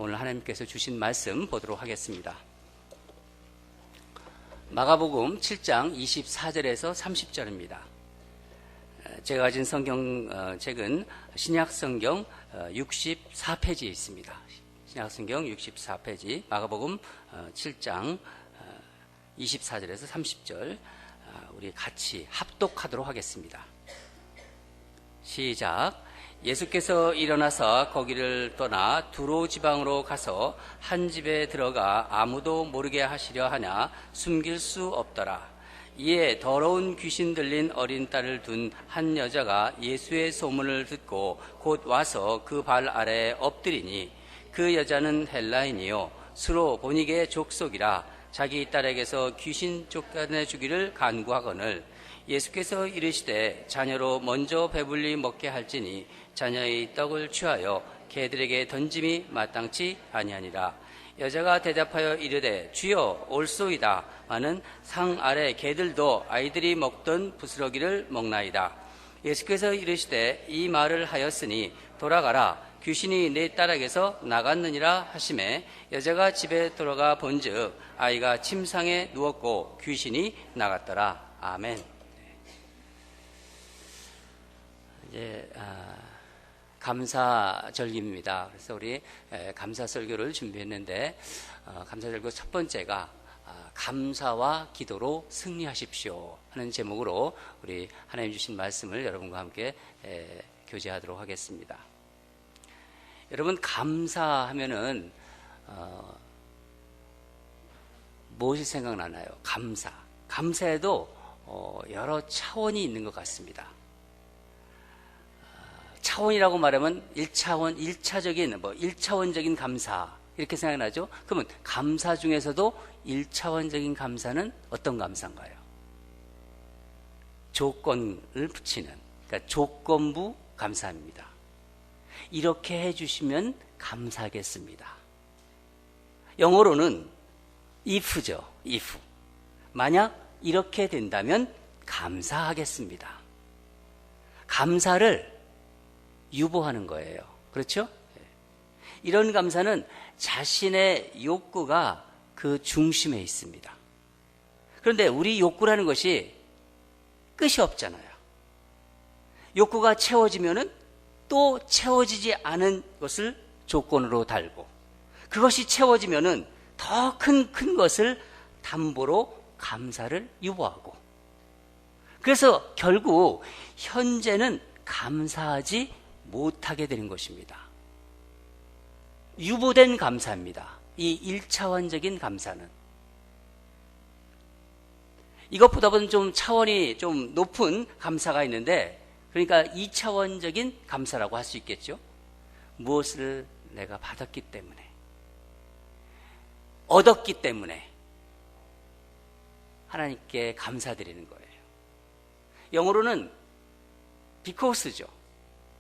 오늘 하나님께서 주신 말씀 보도록 하겠습니다. 마가복음 7장 24절에서 30절입니다. 제가 가진 성경책은 신약성경 64페이지에 있습니다. 신약성경 64페이지 마가복음 7장 24절에서 30절 우리 같이 합독하도록 하겠습니다. 시작. 예수께서 일어나서 거기를 떠나 두로 지방으로 가서 한 집에 들어가 아무도 모르게 하시려 하냐 숨길 수 없더라. 이에 더러운 귀신 들린 어린 딸을 둔 한 여자가 예수의 소문을 듣고 곧 와서 그 발 아래에 엎드리니 그 여자는 헬라인이요 수로 보닉의 족속이라 자기 딸에게서 귀신 쫓아내주기를 간구하거늘 예수께서 이르시되 자녀로 먼저 배불리 먹게 할지니 자녀의 떡을 취하여 개들에게 던짐이 마땅치 아니하니라. 여자가 대답하여 이르되 주여 올소이다. 마는 상 아래 개들도 아이들이 먹던 부스러기를 먹나이다. 예수께서 이르시되 이 말을 하였으니 돌아가라. 귀신이 내 딸에게서 나갔느니라 하시매 여자가 집에 들어가 본즉 아이가 침상에 누웠고 귀신이 나갔더라. 아멘. 이제 감사절기입니다. 그래서 우리 감사설교를 준비했는데 감사절교 첫 번째가 감사와 기도로 승리하십시오 하는 제목으로 우리 하나님 주신 말씀을 여러분과 함께 교제하도록 하겠습니다. 여러분 감사하면은 무엇이 생각나나요? 감사에도 여러 차원이 있는 것 같습니다. 차원이라고 말하면 1차원적인 감사 이렇게 생각나죠? 그러면 감사 중에서도 1차원적인 감사는 어떤 감사인가요? 조건을 붙이는, 그러니까 조건부 감사입니다. 이렇게 해주시면 감사하겠습니다. 영어로는 if죠. if. 만약 이렇게 된다면 감사하겠습니다. 감사를 유보하는 거예요. 그렇죠? 이런 감사는 자신의 욕구가 그 중심에 있습니다. 그런데 우리 욕구라는 것이 끝이 없잖아요. 욕구가 채워지면은 또 채워지지 않은 것을 조건으로 달고 그것이 채워지면은 더 큰 것을 담보로 감사를 유보하고 그래서 결국 현재는 감사하지 못하게 되는 것입니다. 유보된 감사입니다. 이 1차원적인 감사는. 이것보다는 좀 차원이 좀 높은 감사가 있는데 그러니까 2차원적인 감사라고 할 수 있겠죠. 무엇을 내가 받았기 때문에 얻었기 때문에 하나님께 감사드리는 거예요. 영어로는 because죠.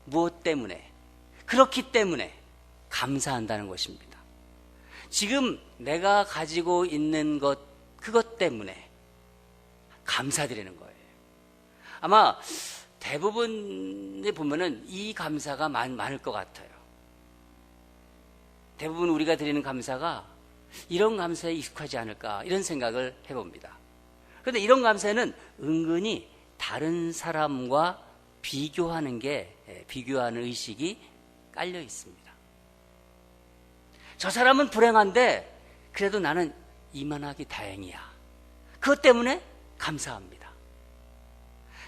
무엇 때문에 그렇기 때문에 감사한다는 것입니다. 지금 내가 가지고 있는 것 그것 때문에 감사드리는 거예요. 아마 대부분에 보면은 이 감사가 많을 것 같아요. 대부분 우리가 드리는 감사가 이런 감사에 익숙하지 않을까 이런 생각을 해봅니다. 그런데 이런 감사에는 은근히 다른 사람과 비교하는 의식이 깔려 있습니다. 저 사람은 불행한데 그래도 나는 이만하기 다행이야. 그것 때문에 감사합니다.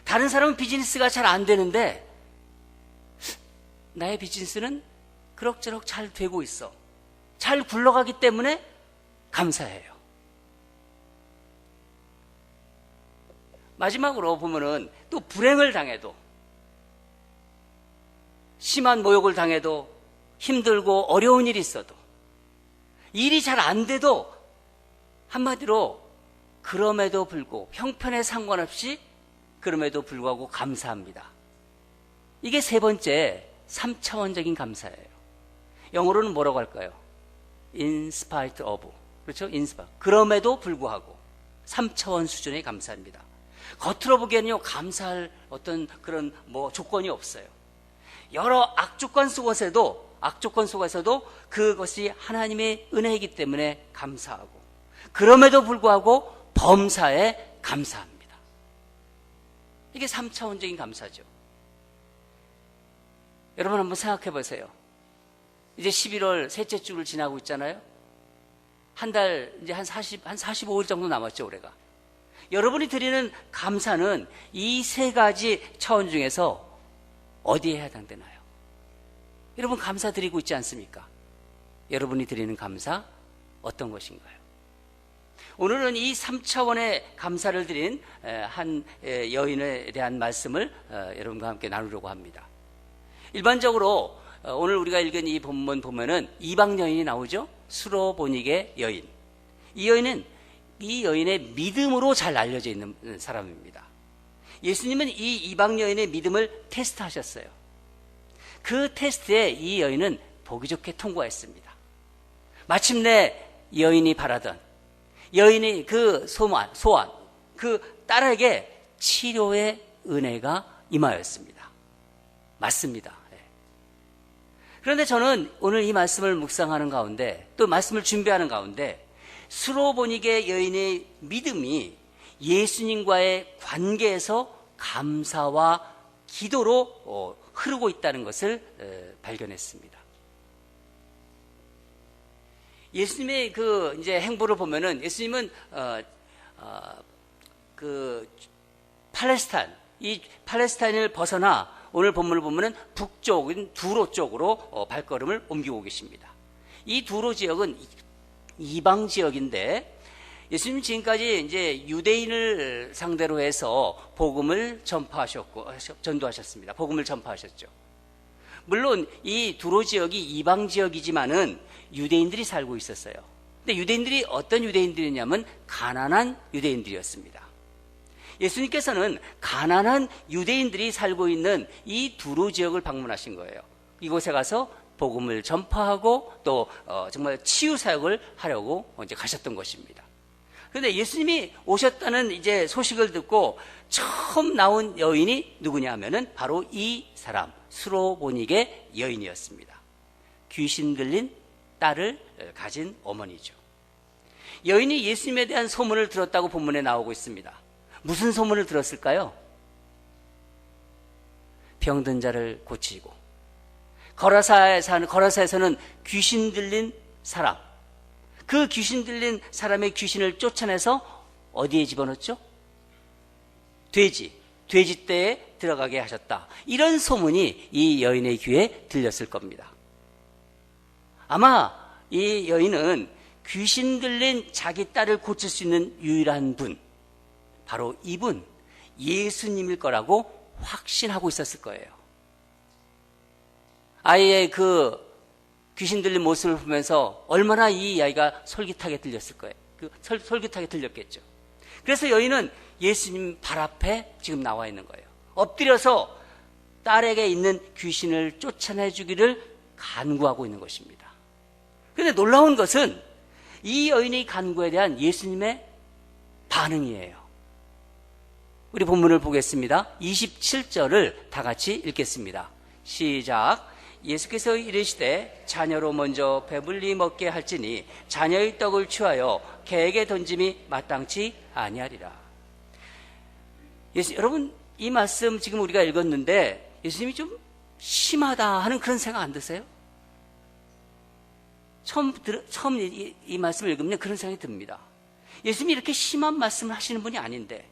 다른 사람은 비즈니스가 잘 안 되는데 나의 비즈니스는 그럭저럭 잘 되고 있어. 잘 굴러가기 때문에 감사해요. 마지막으로 보면은 또 불행을 당해도 심한 모욕을 당해도 힘들고 어려운 일이 있어도 일이 잘 안 돼도 한마디로 그럼에도 불구하고 형편에 상관없이 그럼에도 불구하고 감사합니다. 이게 세 번째 3차원적인 감사예요. 영어로는 뭐라고 할까요? In spite of. 그렇죠? In spite. 그럼에도 불구하고 3차원 수준의 감사입니다. 겉으로 보기에는요 감사할 어떤 그런 조건이 없어요. 여러 악조건 속에서도 악조건 속에서도 그것이 하나님의 은혜이기 때문에 감사하고, 그럼에도 불구하고 범사에 감사합니다. 이게 3차원적인 감사죠. 여러분 한번 생각해 보세요. 이제 11월 셋째 주를 지나고 있잖아요. 한 달, 이제 한 45일 정도 남았죠, 올해가. 여러분이 드리는 감사는 이 세 가지 차원 중에서 어디에 해당되나요? 여러분 감사드리고 있지 않습니까? 여러분이 드리는 감사 어떤 것인가요? 오늘은 이 3차원의 감사를 드린 한 여인에 대한 말씀을 여러분과 함께 나누려고 합니다. 일반적으로 오늘 우리가 읽은 이 본문 보면은 이방 여인이 나오죠? 수로보닉의 여인. 이 여인은 이 여인의 믿음으로 잘 알려져 있는 사람입니다. 예수님은 이 이방 여인의 믿음을 테스트하셨어요. 그 테스트에 이 여인은 보기 좋게 통과했습니다. 마침내 여인이 바라던, 여인이 그 소원, 그 딸에게 치료의 은혜가 임하였습니다. 맞습니다. 그런데 저는 오늘 이 말씀을 묵상하는 가운데, 또 말씀을 준비하는 가운데, 수로보닉의 여인의 믿음이 예수님과의 관계에서 감사와 기도로 흐르고 있다는 것을 발견했습니다. 예수님의 그 이제 행보를 보면은, 예수님은 그 이 팔레스타인을 벗어나 오늘 본문을 보면은 북쪽인 두로 쪽으로 발걸음을 옮기고 계십니다. 이 두로 지역은 이방 지역인데, 예수님 지금까지 이제 유대인을 상대로 해서 복음을 전도하셨습니다. 복음을 전파하셨죠. 물론 이 두로 지역이 이방 지역이지만은 유대인들이 살고 있었어요. 근데 유대인들이 어떤 유대인들이냐면 가난한 유대인들이었습니다. 예수님께서는 가난한 유대인들이 살고 있는 이 두로 지역을 방문하신 거예요. 이곳에 가서 복음을 전파하고 또 정말 치유 사역을 하려고 이제 가셨던 것입니다. 그런데 예수님이 오셨다는 이제 소식을 듣고 처음 나온 여인이 누구냐 하면은 바로 이 사람, 수로보닉의 여인이었습니다. 귀신 들린 딸을 가진 어머니죠. 여인이 예수님에 대한 소문을 들었다고 본문에 나오고 있습니다. 무슨 소문을 들었을까요? 병든 자를 고치고, 거라사에서는 귀신 들린 사람, 그 귀신 들린 사람의 귀신을 쫓아내서 어디에 집어넣었죠? 돼지떼에 들어가게 하셨다. 이런 소문이 이 여인의 귀에 들렸을 겁니다. 아마 이 여인은 귀신 들린 자기 딸을 고칠 수 있는 유일한 분, 바로 이분 예수님일 거라고 확신하고 있었을 거예요. 아이의 그 귀신 들린 모습을 보면서 얼마나 이 아이가 솔깃하게 들렸을 거예요. 솔깃하게 들렸겠죠. 그래서 여인은 예수님 발 앞에 지금 나와 있는 거예요. 엎드려서 딸에게 있는 귀신을 쫓아내 주기를 간구하고 있는 것입니다. 그런데 놀라운 것은 이 여인의 간구에 대한 예수님의 반응이에요. 우리 본문을 보겠습니다. 27절을 다 같이 읽겠습니다. 시작. 예수께서 이르시되 자녀로 먼저 배불리 먹게 할지니 자녀의 떡을 취하여 개에게 던짐이 마땅치 아니하리라. 여러분, 이 말씀 지금 우리가 읽었는데 예수님이 좀 심하다 하는 그런 생각 안 드세요? 처음 이 말씀을 읽으면 그런 생각이 듭니다. 예수님이 이렇게 심한 말씀을 하시는 분이 아닌데,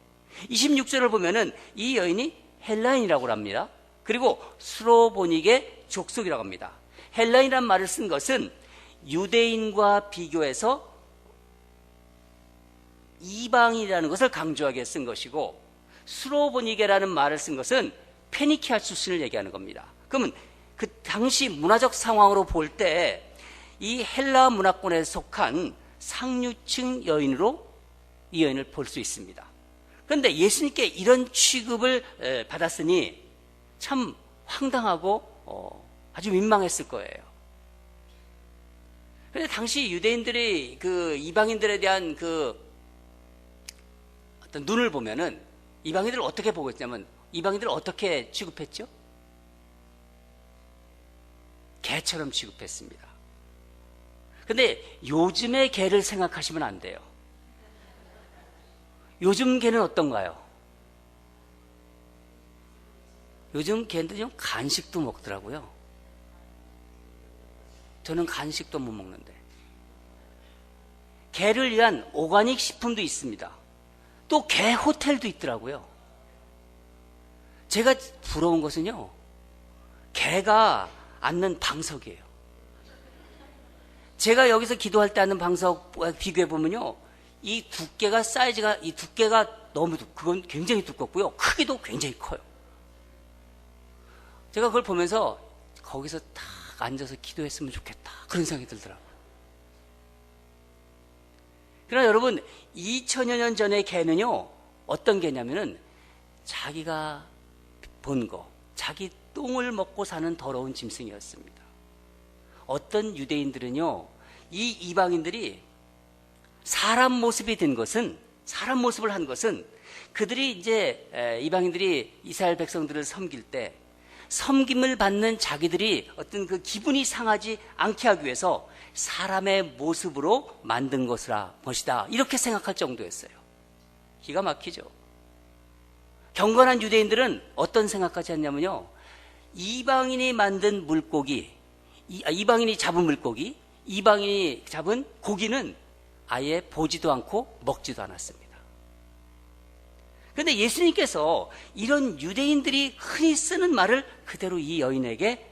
26절을 보면은 이 여인이 헬라인이라고 합니다. 그리고 수로보닉의 족속이라고 합니다. 헬라인이라는 말을 쓴 것은 유대인과 비교해서 이방이라는 것을 강조하게 쓴 것이고, 수로보니게라는 말을 쓴 것은 페니키아 출신을 얘기하는 겁니다. 그러면 그 당시 문화적 상황으로 볼 때 이 헬라 문화권에 속한 상류층 여인으로 이 여인을 볼 수 있습니다. 그런데 예수님께 이런 취급을 받았으니 참 황당하고 아주 민망했을 거예요. 그런데 당시 유대인들이 그 이방인들에 대한 그 어떤 눈을 보면은 이방인들을 어떻게 보고 있냐면, 이방인들을 어떻게 취급했죠? 개처럼 취급했습니다. 근데 요즘의 개를 생각하시면 안 돼요. 요즘 개는 어떤가요? 요즘 개는 좀 간식도 먹더라고요. 저는 간식도 못 먹는데. 개를 위한 오가닉 식품도 있습니다. 또 개 호텔도 있더라고요. 제가 부러운 것은요, 개가 앉는 방석이에요. 제가 여기서 기도할 때 앉는 방석 비교해 보면요, 이 두께가 사이즈가, 이 두께가 너무 그건 굉장히 두껍고요, 크기도 굉장히 커요. 제가 그걸 보면서 거기서 딱 앉아서 기도했으면 좋겠다, 그런 생각이 들더라고요. 그러나 여러분, 2000여 년 전의 개는요, 어떤 개냐면은 자기가 본 거, 자기 똥을 먹고 사는 더러운 짐승이었습니다. 어떤 유대인들은요, 이 이방인들이 사람 모습이 된 것은, 사람 모습을 한 것은 그들이 이제 이방인들이 이스라엘 백성들을 섬길 때 섬김을 받는 자기들이 어떤 그 기분이 상하지 않게 하기 위해서 사람의 모습으로 만든 것이다, 이렇게 생각할 정도였어요. 기가 막히죠. 경건한 유대인들은 어떤 생각까지 했냐면요, 이방인이 만든 물고기, 이방인이 잡은 물고기, 이방인이 잡은 고기는 아예 보지도 않고 먹지도 않았습니다. 그런데 예수님께서 이런 유대인들이 흔히 쓰는 말을 그대로 이 여인에게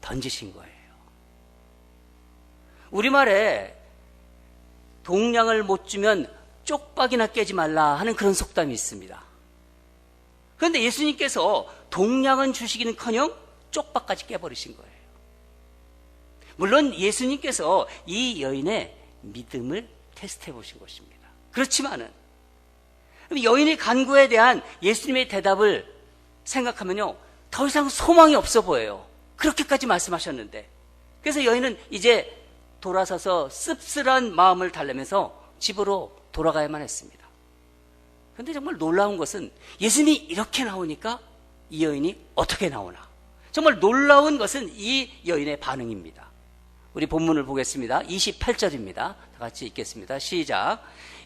던지신 거예요. 우리말에 동량을 못 주면 쪽박이나 깨지 말라 하는 그런 속담이 있습니다. 그런데 예수님께서 동량은 주시기는커녕 쪽박까지 깨버리신 거예요. 물론 예수님께서 이 여인의 믿음을 테스트해 보신 것입니다. 그렇지만은 여인의 간구에 대한 예수님의 대답을 생각하면요, 더 이상 소망이 없어 보여요. 그렇게까지 말씀하셨는데. 그래서 여인은 이제 돌아서서 씁쓸한 마음을 달래면서 집으로 돌아가야만 했습니다. 그런데 정말 놀라운 것은 예수님이 이렇게 나오니까 이 여인이 어떻게 나오나. 정말 놀라운 것은 이 여인의 반응입니다. 우리 본문을 보겠습니다. 28절입니다. 다 같이 읽겠습니다. 시작.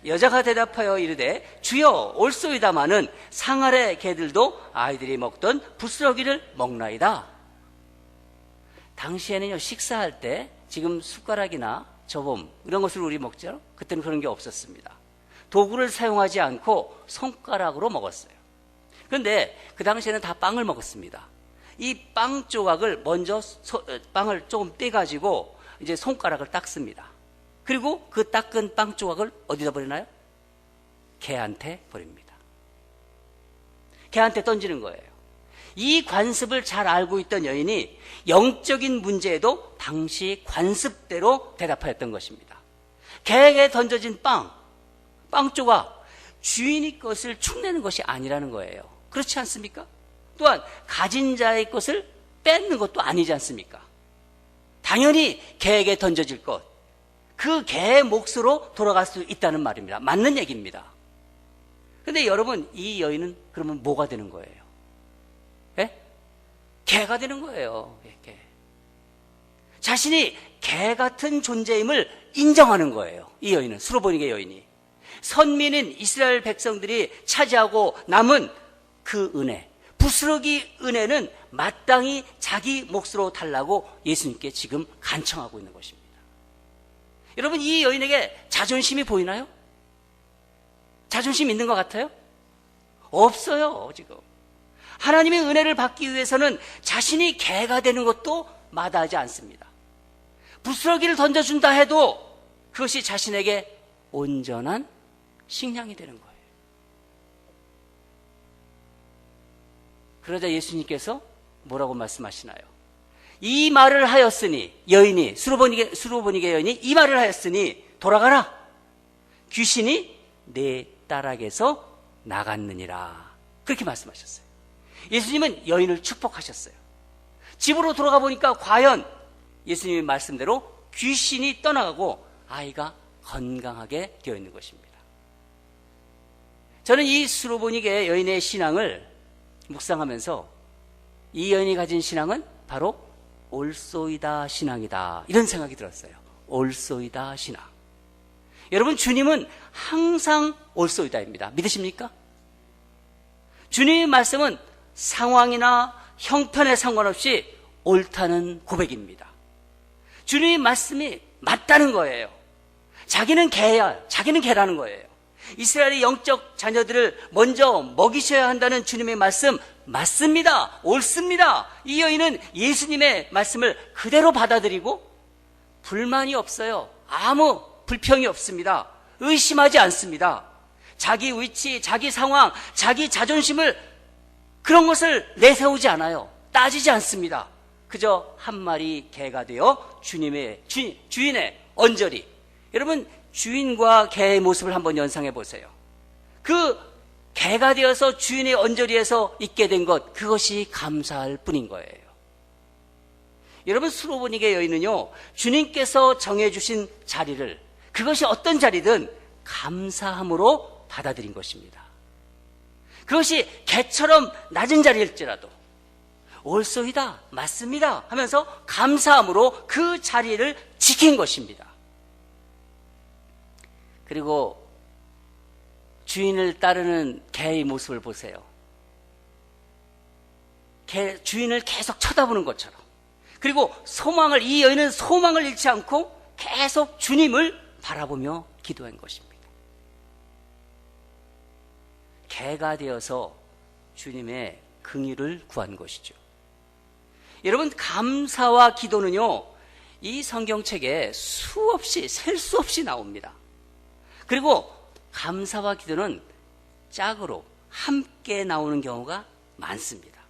여자가 대답하여 이르되 주여 올소이다마는 상 아래 개들도 아이들이 먹던 부스러기를 먹나이다. 당시에는요, 식사할 때 지금 숟가락이나 저범 이런 것을 우리 먹죠. 그때는 그런 게 없었습니다. 도구를 사용하지 않고 손가락으로 먹었어요. 그런데 그 당시에는 다 빵을 먹었습니다. 이 빵 조각을 먼저 빵을 조금 떼가지고 이제 손가락을 닦습니다. 그리고 그 닦은 빵 조각을 어디다 버리나요? 개한테 버립니다. 개한테 던지는 거예요. 이 관습을 잘 알고 있던 여인이 영적인 문제에도 당시 관습대로 대답하였던 것입니다. 개에게 던져진 빵 조각, 주인의 것을 축내는 것이 아니라는 거예요. 그렇지 않습니까? 또한 가진 자의 것을 뺏는 것도 아니지 않습니까? 당연히 개에게 던져질 것, 그 개의 몫으로 돌아갈 수 있다는 말입니다. 맞는 얘기입니다. 그런데 여러분, 이 여인은 그러면 뭐가 되는 거예요? 예? 개가 되는 거예요. 개. 자신이 개 같은 존재임을 인정하는 거예요. 이 여인은, 수로보니게 여인이. 선민인 이스라엘 백성들이 차지하고 남은 그 은혜, 부스러기 은혜는 마땅히 자기 몫으로 달라고 예수님께 지금 간청하고 있는 것입니다. 여러분, 이 여인에게 자존심이 보이나요? 자존심 있는 것 같아요? 없어요, 지금. 하나님의 은혜를 받기 위해서는 자신이 개가 되는 것도 마다하지 않습니다. 부스러기를 던져준다 해도 그것이 자신에게 온전한 식량이 되는 거예요. 그러자 예수님께서 뭐라고 말씀하시나요? 이 말을 하였으니, 여인이, 수로보니게 여인이 이 말을 하였으니 돌아가라. 귀신이 내 딸에게서 나갔느니라. 그렇게 말씀하셨어요. 예수님은 여인을 축복하셨어요. 집으로 돌아가 보니까 과연 예수님의 말씀대로 귀신이 떠나가고 아이가 건강하게 되어 있는 것입니다. 저는 이 수로보니게 여인의 신앙을 묵상하면서 이 여인이 가진 신앙은 바로 올소이다 신앙이다, 이런 생각이 들었어요. 올소이다 신앙. 여러분, 주님은 항상 올소이다입니다. 믿으십니까? 주님의 말씀은 상황이나 형편에 상관없이 옳다는 고백입니다. 주님의 말씀이 맞다는 거예요. 자기는 개야, 자기는 개라는 거예요. 이스라엘의 영적 자녀들을 먼저 먹이셔야 한다는 주님의 말씀 맞습니다. 옳습니다. 이 여인은 예수님의 말씀을 그대로 받아들이고 불만이 없어요. 아무 불평이 없습니다. 의심하지 않습니다. 자기 위치, 자기 상황, 자기 자존심을, 그런 것을 내세우지 않아요. 따지지 않습니다. 그저 한 마리 개가 되어 주님의 주인의 언저리. 여러분, 주인과 개의 모습을 한번 연상해 보세요. 그 개가 되어서 주인의 언저리에서 있게 된 것, 그것이 감사할 뿐인 거예요. 여러분, 수로보니게 여인은요, 주님께서 정해주신 자리를, 그것이 어떤 자리든 감사함으로 받아들인 것입니다. 그것이 개처럼 낮은 자리일지라도 옳소이다, 맞습니다 하면서 감사함으로 그 자리를 지킨 것입니다. 그리고 주인을 따르는 개의 모습을 보세요. 주인을 계속 쳐다보는 것처럼. 그리고 이 여인은 소망을 잃지 않고 계속 주님을 바라보며 기도한 것입니다. 개가 되어서 주님의 긍휼을 구한 것이죠. 여러분, 감사와 기도는요, 이 성경책에 셀 수 없이 나옵니다. 그리고 감사와 기도는 짝으로 함께 나오는 경우가 많습니다.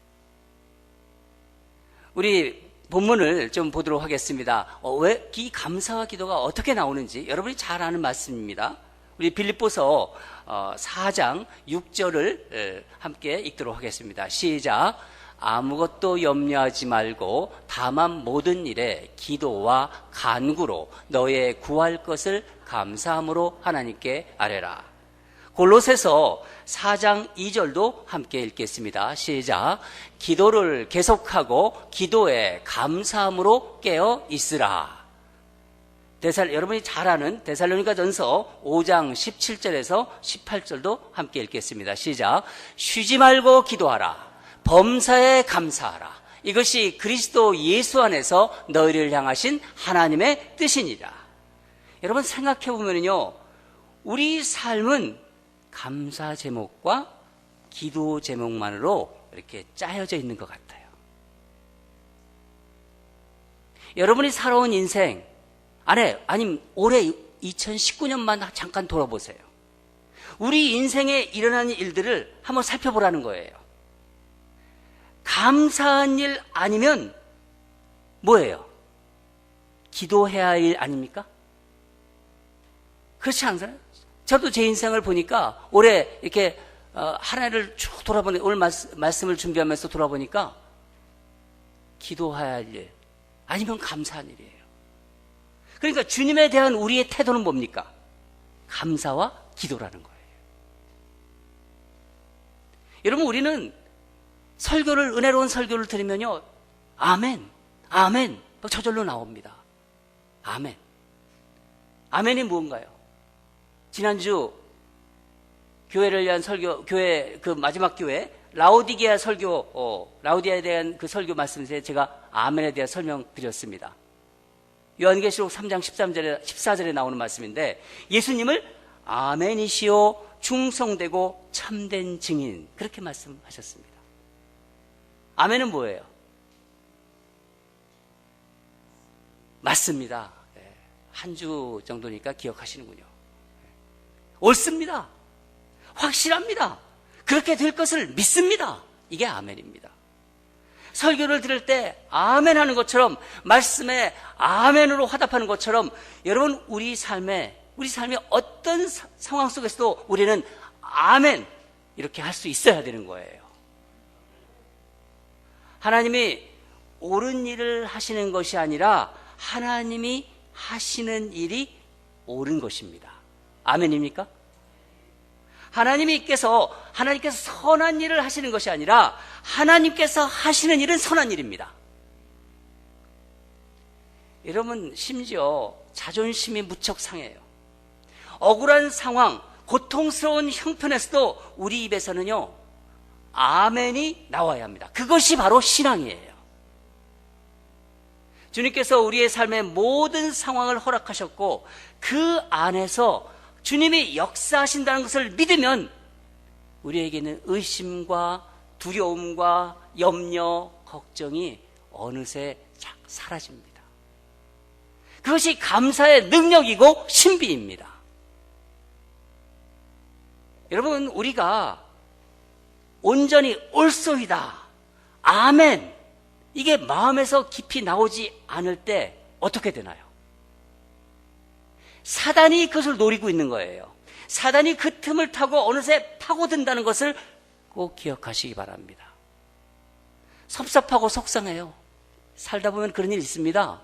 우리 본문을 좀 보도록 하겠습니다. 왜 이 감사와 기도가 어떻게 나오는지 여러분이 잘 아는 말씀입니다. 우리 빌립보서 4장 6절을 함께 읽도록 하겠습니다. 시작. 아무것도 염려하지 말고 다만 모든 일에 기도와 간구로 너의 구할 것을 감사함으로 하나님께 아뢰라. 골로새서 4장 2절도 함께 읽겠습니다. 시작. 기도를 계속하고 기도에 감사함으로 깨어 있으라. 여러분이 잘 아는 데살로니가전서 5장 17절에서 18절도 함께 읽겠습니다. 시작. 쉬지 말고 기도하라. 범사에 감사하라. 이것이 그리스도 예수 안에서 너희를 향하신 하나님의 뜻이니라. 여러분, 생각해 보면요, 우리 삶은 감사 제목과 기도 제목만으로 이렇게 짜여져 있는 것 같아요. 여러분이 살아온 인생 아니면 올해 2019년만 잠깐 돌아보세요. 우리 인생에 일어나는 일들을 한번 살펴보라는 거예요. 감사한 일 아니면 뭐예요? 기도해야 할 일 아닙니까? 그렇지 않나요? 저도 제 인생을 보니까 올해 이렇게 한 해를 쭉 오늘 말씀을 준비하면서 돌아보니까 기도해야 할 일 아니면 감사한 일이에요. 그러니까 주님에 대한 우리의 태도는 뭡니까? 감사와 기도라는 거예요. 여러분, 우리는 은혜로운 설교를 들으면요, 아멘, 아멘, 저절로 나옵니다. 아멘. 아멘이 무언가요? 지난주 교회를 위한 설교, 마지막 교회, 라오디게아 라오디게아에 대한 그 설교 말씀에 제가 아멘에 대한 설명드렸습니다. 요한계시록 3장 14절에 나오는 말씀인데, 예수님을 아멘이시오, 충성되고 참된 증인, 그렇게 말씀하셨습니다. 아멘은 뭐예요? 맞습니다. 한 주 정도니까 기억하시는군요. 옳습니다. 확실합니다. 그렇게 될 것을 믿습니다. 이게 아멘입니다. 설교를 들을 때 아멘 하는 것처럼, 말씀에 아멘으로 화답하는 것처럼, 여러분, 우리 삶의 어떤 상황 속에서도 우리는 아멘 이렇게 할 수 있어야 되는 거예요. 하나님이 옳은 일을 하시는 것이 아니라 하나님이 하시는 일이 옳은 것입니다. 아멘입니까? 하나님께서 선한 일을 하시는 것이 아니라 하나님께서 하시는 일은 선한 일입니다. 여러분, 심지어 자존심이 무척 상해요. 억울한 상황, 고통스러운 형편에서도 우리 입에서는요, 아멘이 나와야 합니다. 그것이 바로 신앙이에요. 주님께서 우리의 삶의 모든 상황을 허락하셨고 그 안에서 주님이 역사하신다는 것을 믿으면 우리에게는 의심과 두려움과 염려, 걱정이 어느새 사라집니다. 그것이 감사의 능력이고 신비입니다. 여러분, 우리가 온전히 옳소이다, 아멘, 이게 마음에서 깊이 나오지 않을 때 어떻게 되나요? 사단이 그것을 노리고 있는 거예요. 사단이 그 틈을 타고 어느새 파고든다는 것을 꼭 기억하시기 바랍니다. 섭섭하고 속상해요. 살다 보면 그런 일이 있습니다.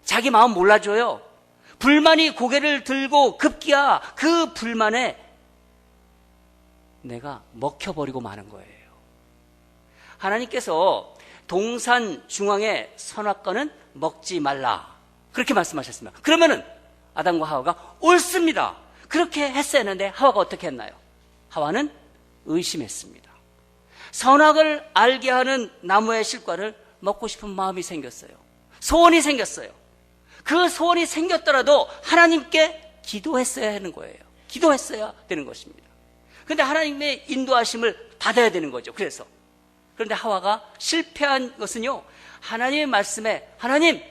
자기 마음 몰라줘요. 불만이 고개를 들고 급기야 그 불만에 내가 먹혀버리고 마는 거예요. 하나님께서 동산 중앙의 선악과는 먹지 말라, 그렇게 말씀하셨습니다. 그러면은 아담과 하와가 옳습니다, 그렇게 했어야 했는데 하와가 어떻게 했나요? 하와는 의심했습니다. 선악을 알게 하는 나무의 실과를 먹고 싶은 마음이 생겼어요. 소원이 생겼어요. 그 소원이 생겼더라도 하나님께 기도했어야 하는 거예요. 기도했어야 되는 것입니다. 그런데 하나님의 인도하심을 받아야 되는 거죠. 그런데 하와가 실패한 것은요, 하나님의 말씀에 하나님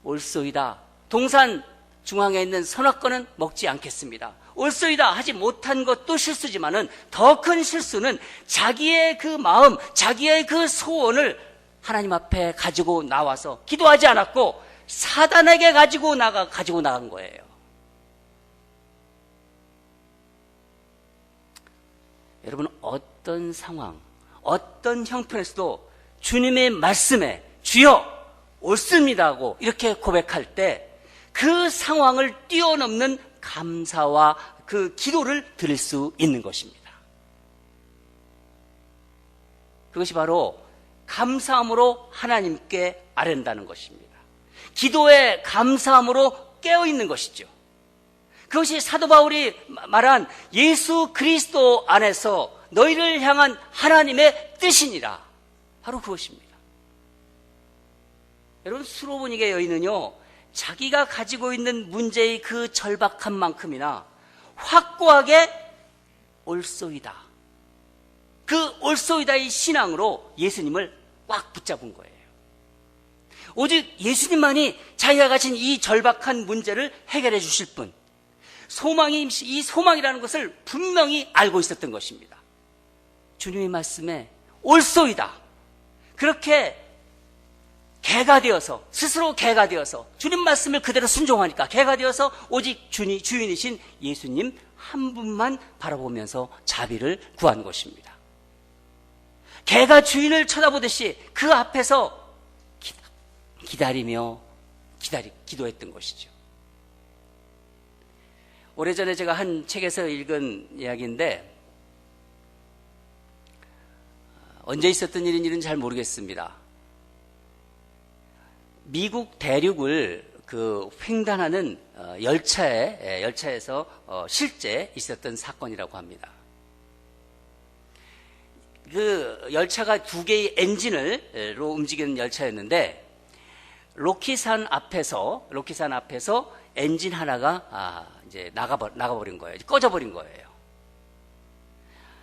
옳소이다, 동산 중앙에 있는 선악과는 먹지 않겠습니다, 옳소이다 하지 못한 것도 실수지만은 더 큰 실수는 자기의 그 마음, 자기의 그 소원을 하나님 앞에 가지고 나와서 기도하지 않았고 사단에게 가지고 나간 거예요. 여러분, 어떤 상황, 어떤 형편에서도 주님의 말씀에 주여 옳습니다 하고 이렇게 고백할 때 그 상황을 뛰어넘는 감사와 그 기도를 드릴 수 있는 것입니다. 그것이 바로 감사함으로 하나님께 아뢰는다는 것입니다. 기도의 감사함으로 깨어있는 것이죠. 그것이 사도 바울이 말한 예수 그리스도 안에서 너희를 향한 하나님의 뜻이니라, 바로 그것입니다. 여러분, 수로보니게 여인은요, 자기가 가지고 있는 문제의 그 절박한 만큼이나 확고하게 옳소이다, 그 옳소이다의 신앙으로 예수님을 꽉 붙잡은 거예요. 오직 예수님만이 자기가 가진 이 절박한 문제를 해결해 주실 분, 이 소망이라는 것을 분명히 알고 있었던 것입니다. 주님의 말씀에 옳소이다, 그렇게 스스로 개가 되어서 주님 말씀을 그대로 순종하니까 개가 되어서 오직 주인이신 예수님 한 분만 바라보면서 자비를 구한 것입니다. 개가 주인을 쳐다보듯이 그 앞에서 기다리며 기도했던 것이죠. 오래전에 제가 한 책에서 읽은 이야기인데, 언제 있었던 일인지는 잘 모르겠습니다. 미국 대륙을 횡단하는 열차에서 실제 있었던 사건이라고 합니다. 그 열차가 두 개의 엔진으로 움직이는 열차였는데, 로키산 앞에서 엔진 하나가 이제 나가버린 거예요. 꺼져버린 거예요.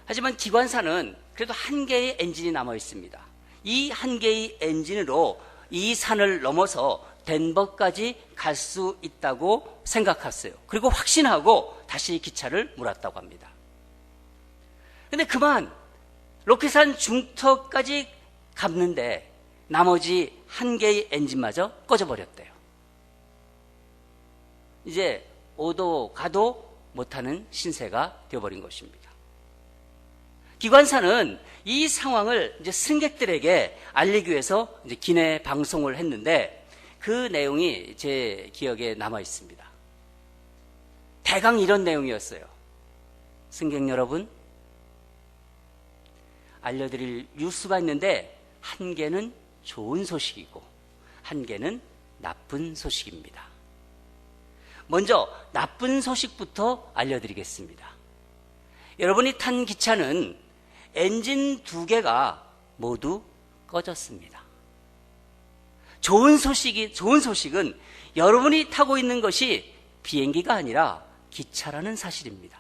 하지만 기관사는 그래도 한 개의 엔진이 남아 있습니다. 이 한 개의 엔진으로 이 산을 넘어서 덴버까지 갈 수 있다고 생각했어요. 그리고 확신하고 다시 기차를 몰았다고 합니다. 근데 그만 로키산 중턱까지 갔는데 나머지 한 개의 엔진마저 꺼져버렸대요. 이제 오도 가도 못하는 신세가 되어버린 것입니다. 기관사는 이 상황을 이제 승객들에게 알리기 위해서 이제 기내 방송을 했는데, 그 내용이 제 기억에 남아 있습니다. 대강 이런 내용이었어요. 승객 여러분, 알려드릴 뉴스가 있는데 한 개는 좋은 소식이고 한 개는 나쁜 소식입니다. 먼저 나쁜 소식부터 알려드리겠습니다. 여러분이 탄 기차는 엔진 2개가 모두 꺼졌습니다. 좋은 소식은 여러분이 타고 있는 것이 비행기가 아니라 기차라는 사실입니다.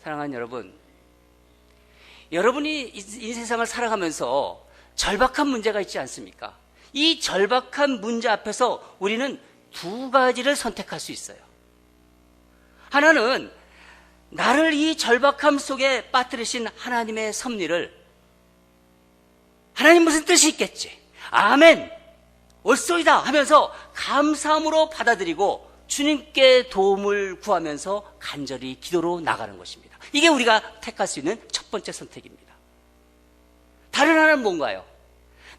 사랑하는 여러분, 여러분이 이 세상을 살아가면서 절박한 문제가 있지 않습니까? 이 절박한 문제 앞에서 우리는 2가지를 선택할 수 있어요. 하나는 나를 이 절박함 속에 빠뜨리신 하나님의 섭리를, 하나님 무슨 뜻이 있겠지, 아멘, 옳소이다 하면서 감사함으로 받아들이고 주님께 도움을 구하면서 간절히 기도로 나가는 것입니다. 이게 우리가 택할 수 있는 첫 번째 선택입니다. 다른 하나는 뭔가요?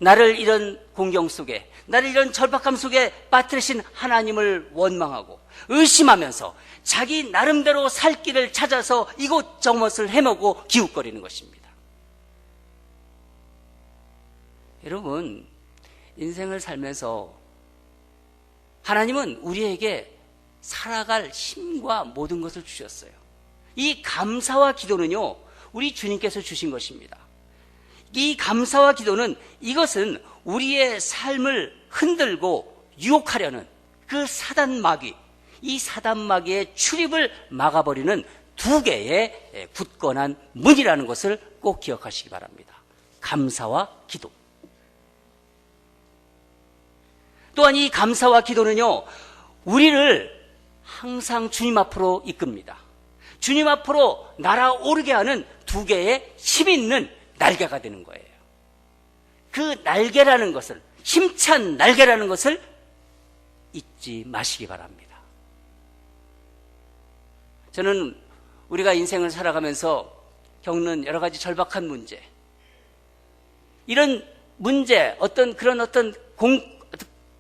나를 이런 공경 속에, 나를 이런 절박함 속에 빠뜨리신 하나님을 원망하고 의심하면서 자기 나름대로 살 길을 찾아서 이곳저곳을 헤매고 기웃거리는 것입니다. 여러분, 인생을 살면서 하나님은 우리에게 살아갈 힘과 모든 것을 주셨어요. 이 감사와 기도는요, 우리 주님께서 주신 것입니다. 이 감사와 기도는, 이것은 우리의 삶을 흔들고 유혹하려는 그 사단 마귀, 이 사단 마귀의 출입을 막아버리는 2개의 굳건한 문이라는 것을 꼭 기억하시기 바랍니다. 감사와 기도. 또한 이 감사와 기도는요, 우리를 항상 주님 앞으로 이끕니다. 주님 앞으로 날아오르게 하는 2개의 힘있는 날개가 되는 거예요. 그 날개라는 것을, 힘찬 날개라는 것을 잊지 마시기 바랍니다. 저는 우리가 인생을 살아가면서 겪는 여러 가지 절박한 문제, 이런 문제, 어떤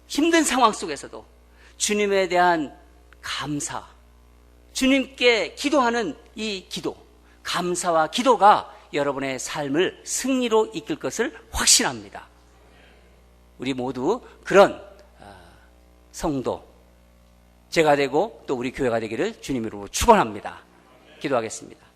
힘든 상황 속에서도 주님에 대한 감사, 주님께 기도하는 이 기도, 감사와 기도가 여러분의 삶을 승리로 이끌 것을 확신합니다. 우리 모두 그런 성도, 제가 되고 또 우리 교회가 되기를 주님으로 축원합니다. 기도하겠습니다.